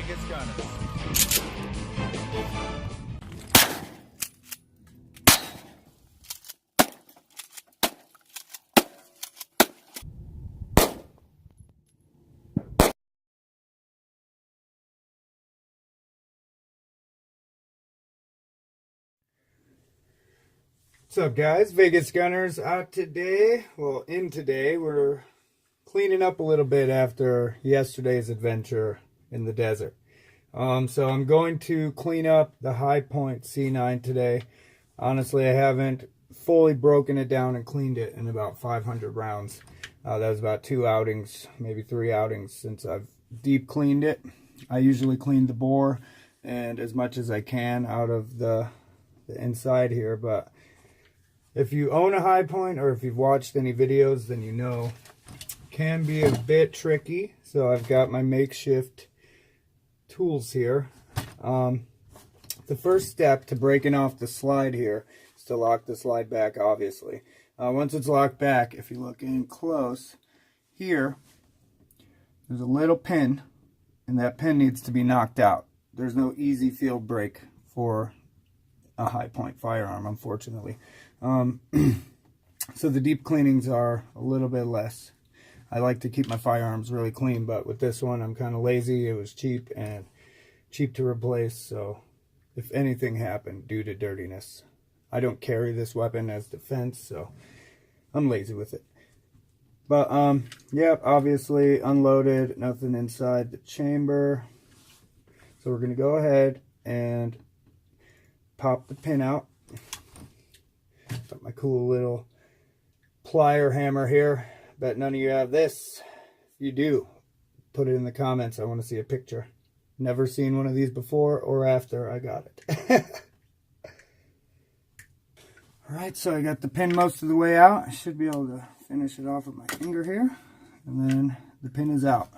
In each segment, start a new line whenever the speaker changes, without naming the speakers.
Vegas Gunners. What's up, guys? Vegas Gunners out today. Well, today we're cleaning up a little bit after yesterday's adventure in the desert. So I'm going to clean up the High Point C9 today. Honestly, I haven't fully broken it down and cleaned it in about 500 rounds. That was about 2 outings, maybe 3 outings since I've deep cleaned it. I usually clean the bore and as much as I can out of the inside here, but if you own a High Point or if you've watched any videos, then you know it can be a bit tricky. So I've got my makeshift tools here. The first step to breaking off the slide here is to lock the slide back, obviously. Once it's locked back, if you look in close, here, there's a little pin, and that pin needs to be knocked out. There's no easy field break for a High Point firearm, unfortunately. So the deep cleanings are a little bit less. I like to keep my firearms really clean, but with this one I'm kind of lazy. It was cheap and cheap to replace, so if anything happened due to dirtiness, I don't carry this weapon as defense, so I'm lazy with it. But yeah, obviously unloaded, nothing inside the chamber. So we're gonna go ahead and pop the pin out. Got my cool little plier hammer here. Bet none of you have this. If you do, put it in the comments. I want to see a picture. Never seen one of these before or after I got it. Alright, so I got the pin most of the way out. I should be able to finish it off with my finger here. And then the pin is out.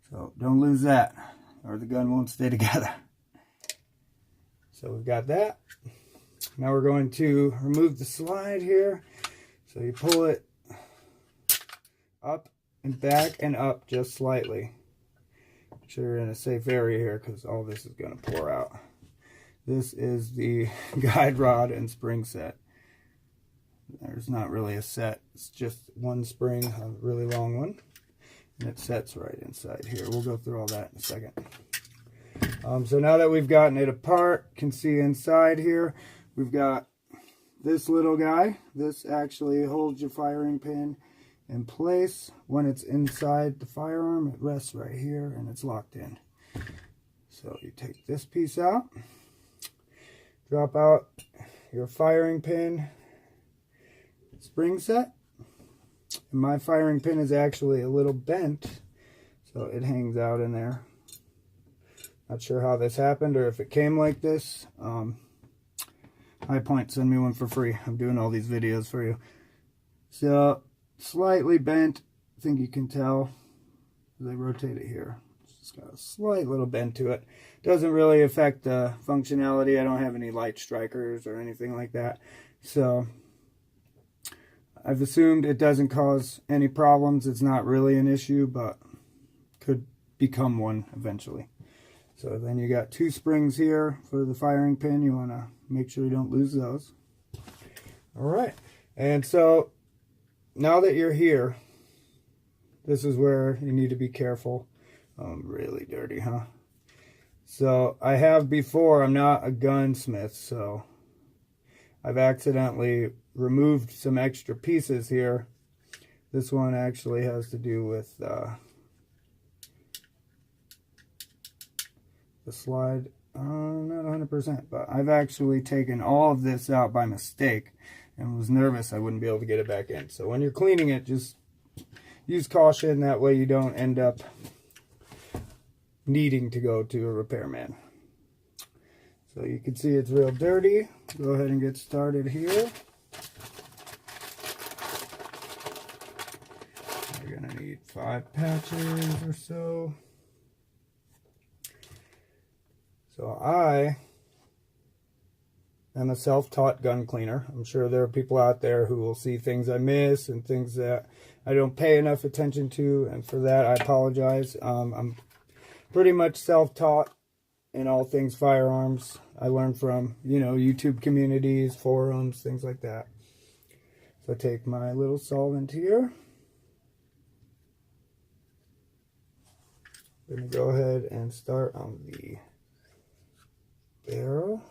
So don't lose that or the gun won't stay together. So we've got that. Now we're going to remove the slide here. So you pull it up and back and up just slightly. Make sure you're in a safe area here because all this is going to pour out. This is the guide rod and spring set. There's not really a set. It's just one spring, a really long one. And it sets right inside here. We'll go through all that in a second. So now that we've gotten it apart, you can see inside here, we've got this little guy. This actually holds your firing pin in place. When it's inside the firearm, it rests right here and it's locked in. So you take this piece out, drop out your firing pin spring set. And my firing pin is actually a little bent, so it hangs out in there. Not sure how this happened or if it came like this. High Point, send me one for free. I'm doing all these videos for you. So, slightly bent. I think you can tell as I rotate it here. It's just got a slight little bend to it. Doesn't really affect the functionality. I don't have any light strikers or anything like that. So, I've assumed it doesn't cause any problems. It's not really an issue, but could become one eventually. So then you got 2 springs here for the firing pin. You want to make sure you don't lose those. Alright, and so now that you're here, this is where you need to be careful. Really dirty, huh? So I have before, I'm not a gunsmith, so I've accidentally removed some extra pieces here. This one actually has to do with the slide, not 100%, but I've actually taken all of this out by mistake and was nervous I wouldn't be able to get it back in. So when you're cleaning it, just use caution. That way you don't end up needing to go to a repairman. So you can see it's real dirty. Go ahead and get started here. You're going to need 5 patches or so. So I am a self-taught gun cleaner. I'm sure there are people out there who will see things I miss and things that I don't pay enough attention to, and for that I apologize. I'm pretty much self-taught in all things firearms. I learned from, you know, YouTube communities, forums, things like that. So I take my little solvent here. I'm going to go ahead and start on the barrel.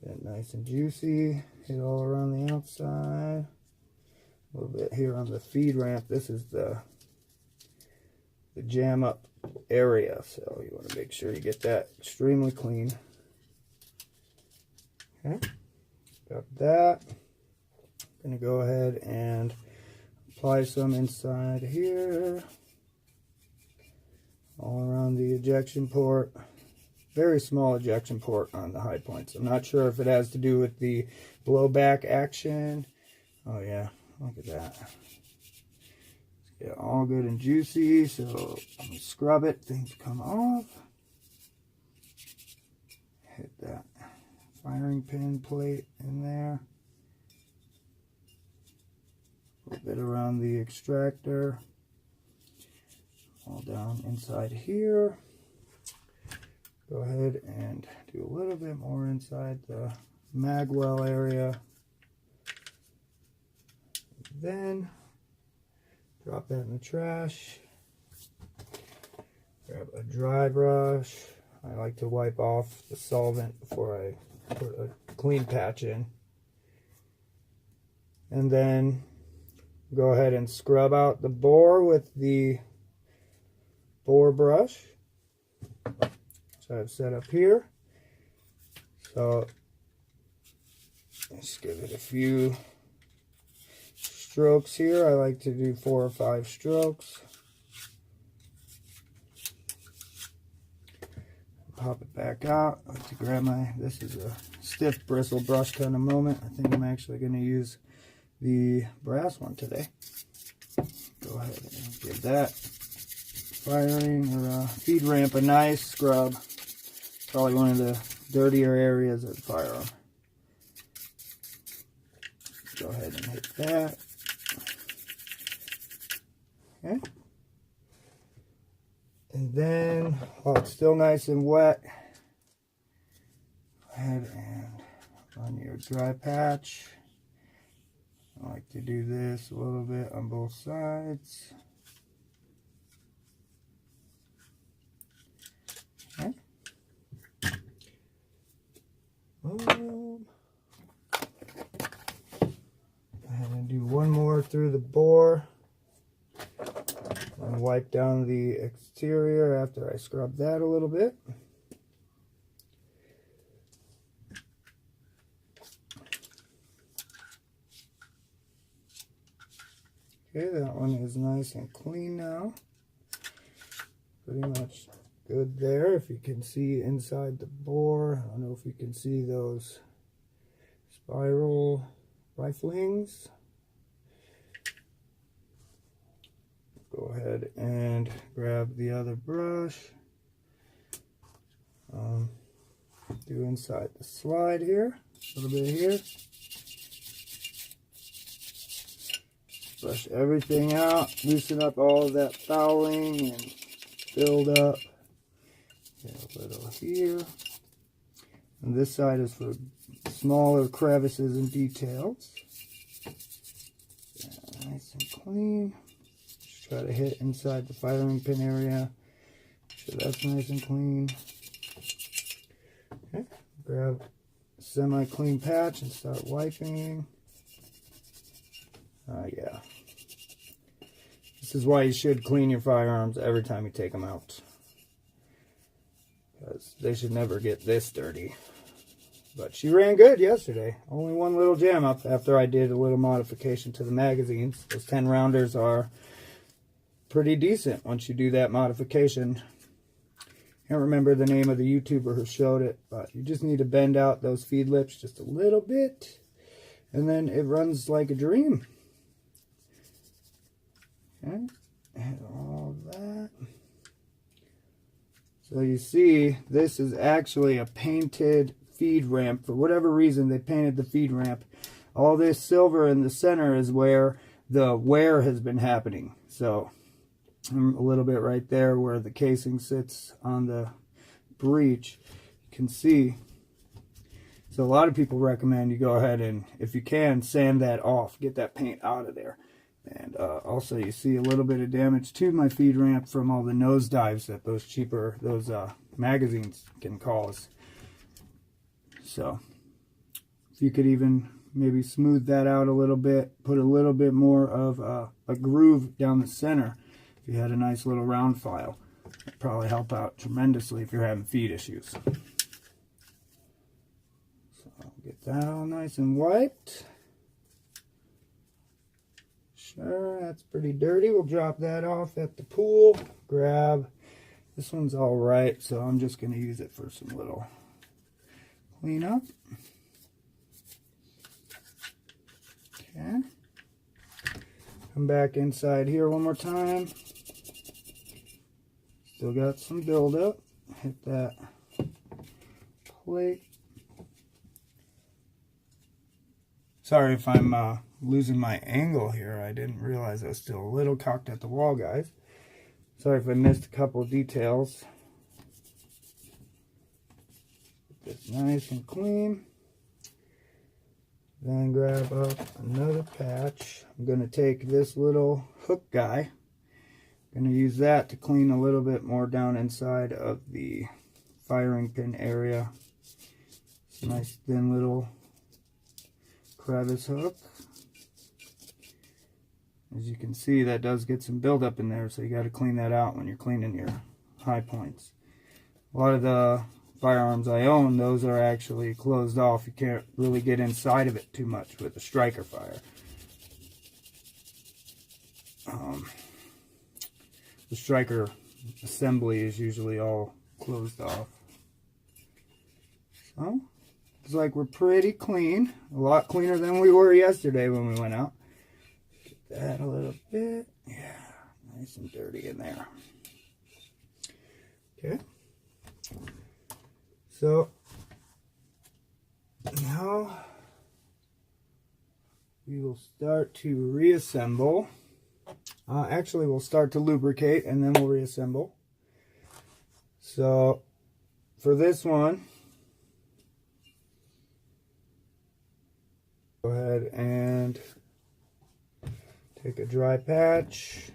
Get it nice and juicy. Hit all around the outside. A little bit here on the feed ramp. This is the jam up area, so you want to make sure you get that extremely clean. Okay, got that. I'm going to go ahead and apply some inside here, all around the ejection port. Very small ejection port on the high points. I'm not sure if it has to do with the blowback action. Oh yeah, look at that. Get it all good and juicy. So I'm gonna scrub it, things come off. Hit that firing pin plate in there. A little bit around the extractor. All down inside here. Go ahead and do a little bit more inside the mag well area. Then drop that in the trash. Grab a dry brush. I like to wipe off the solvent before I put a clean patch in. And then go ahead and scrub out the bore with the bore brush. So I've set up here. So let's give it a few strokes here. I like to do 4 or 5 strokes. Pop it back out. I like to grab this is a stiff bristle brush kind of moment. I think I'm actually going to use the brass one today. Go ahead and give that firing or feed ramp a nice scrub. Probably one of the dirtier areas of the firearm. Go ahead and hit that. Okay. And then, while it's still nice and wet, go ahead and run your dry patch. I like to do this a little bit on both sides. Okay. Go ahead and do one more through the bore. And wipe down the exterior after I scrub that a little bit. Okay, that one is nice and clean now. Pretty much good there. If you can see inside the bore, I don't know if you can see those spiral riflings. Go ahead and grab the other brush. Do inside the slide here, a little bit here. Brush everything out, loosen up all of that fouling and build up. Get a little here. And this side is for smaller crevices and details. Yeah, nice and clean. Just try to hit inside the firing pin area. Make sure that's nice and clean. Okay, grab a semi-clean patch and start wiping. Yeah. This is why you should clean your firearms every time you take them out, because they should never get this dirty. But she ran good yesterday. Only one little jam up after I did a little modification to the magazines. Those 10 rounders are pretty decent once you do that modification. I can't remember the name of the YouTuber who showed it, but you just need to bend out those feed lips just a little bit, and then it runs like a dream. Okay, and all that. So you see, this is actually a painted feed ramp. For whatever reason, they painted the feed ramp. All this silver in the center is where the wear has been happening. So and a little bit right there where the casing sits on the breech. You can see. So a lot of people recommend you go ahead and, if you can, sand that off, get that paint out of there. And also you see a little bit of damage to my feed ramp from all the nose dives that those magazines can cause. So if you could even maybe smooth that out a little bit, put a little bit more of a groove down the center. If you had a nice little round file, it'd probably help out tremendously if you're having feed issues. Get that all nice and wiped. Sure, that's pretty dirty. We'll drop that off at the pool. Grab. This one's all right, so I'm just going to use it for some little cleanup. Okay. Come back inside here one more time. Still got some buildup. Hit that plate. Sorry if I'm losing my angle here. I didn't realize I was still a little cocked at the wall, guys. Sorry if I missed a couple of details. Get this nice and clean. Then grab up another patch. I'm going to take this little hook guy. I'm going to use that to clean a little bit more down inside of the firing pin area. It's a nice thin little crevice hook. As you can see, that does get some buildup in there, so you got to clean that out when you're cleaning your high points. A lot of the firearms I own, those are actually closed off. You can't really get inside of it too much with a striker fire. The striker assembly is usually all closed off. So looks like we're pretty clean. A lot cleaner than we were yesterday when we went out. Get that a little bit. Yeah, nice and dirty in there. Okay. So now we will start to reassemble. Actually, we'll start to lubricate and then we'll reassemble. So for this one, go ahead and take a dry patch,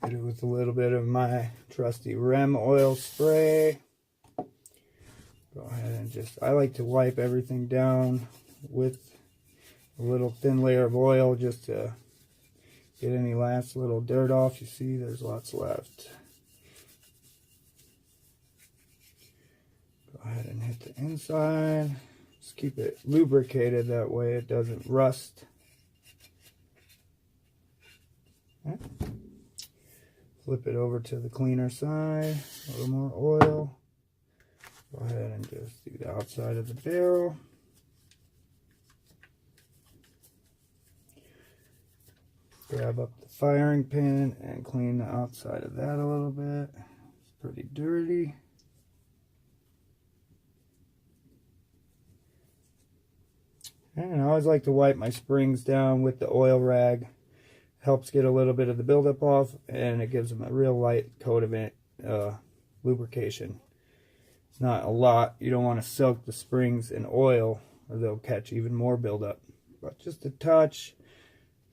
hit it with a little bit of my trusty REM oil spray. Go ahead and I like to wipe everything down with a little thin layer of oil just to get any last little dirt off. You see there's lots left. Go ahead and hit the inside. Just keep it lubricated, that way it doesn't rust. Okay. Flip it over to the cleaner side, a little more oil. Go ahead and just do the outside of the barrel. Grab up the firing pin and clean the outside of that a little bit. It's pretty dirty. And I always like to wipe my springs down with the oil rag. Helps get a little bit of the buildup off, and it gives them a real light coat of lubrication. It's not a lot. You don't want to soak the springs in oil or they'll catch even more buildup. But just a touch.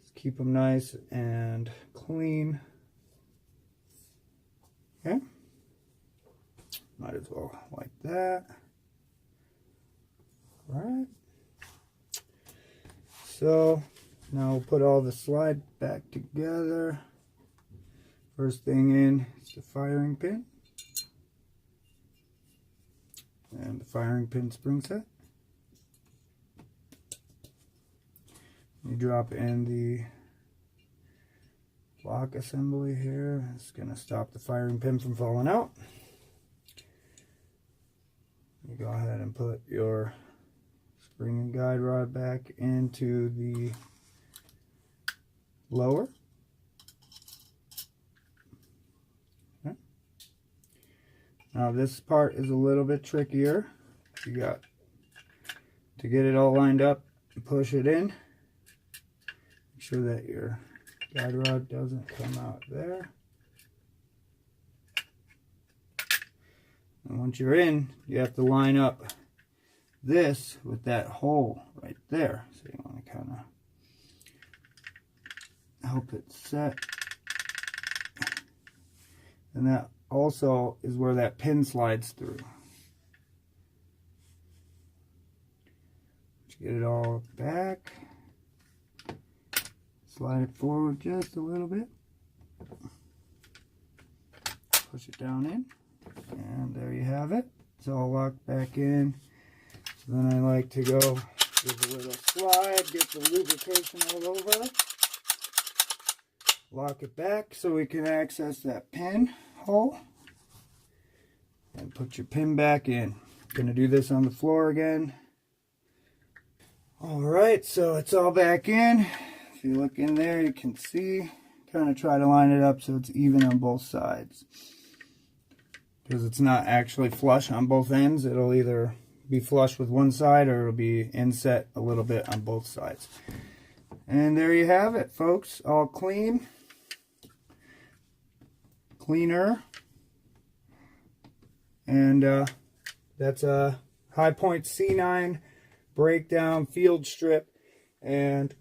Just keep them nice and clean. Okay. Might as well like that. Alright. So now we'll put all the slide back together. First thing in is the firing pin. And the firing pin spring set. You drop in the block assembly here. It's going to stop the firing pin from falling out. You go ahead and put your spring and guide rod back into the lower. Okay. Now this part is a little bit trickier. You got to get it all lined up and push it in. Make sure that your guide rod doesn't come out there. And once you're in, you have to line up this with that hole right there. So you want to kind of help it set. And that also is where that pin slides through. Get it all back. Slide it forward just a little bit. Push it down in. And there you have it. It's all locked back in. So then I like to go give a little slide, get the lubrication all over it. Lock it back so we can access that pin hole. And put your pin back in. Gonna do this on the floor again. Alright, so it's all back in. If you look in there, you can see. Kind of try to line it up so it's even on both sides. Because it's not actually flush on both ends. It'll either be flush with one side or it'll be inset a little bit on both sides. And there you have it, folks. All clean. Cleaner. And that's a High Point C9 breakdown field strip, and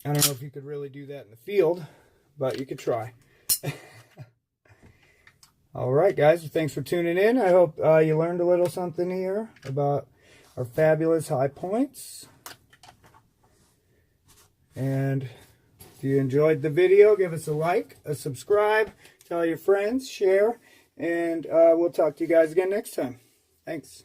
I don't know if you could really do that in the field, but you could try. Alright guys, thanks for tuning in. I hope you learned a little something here about our fabulous High Points. And if you enjoyed the video, give us a like, a subscribe, tell your friends, share, and we'll talk to you guys again next time. Thanks.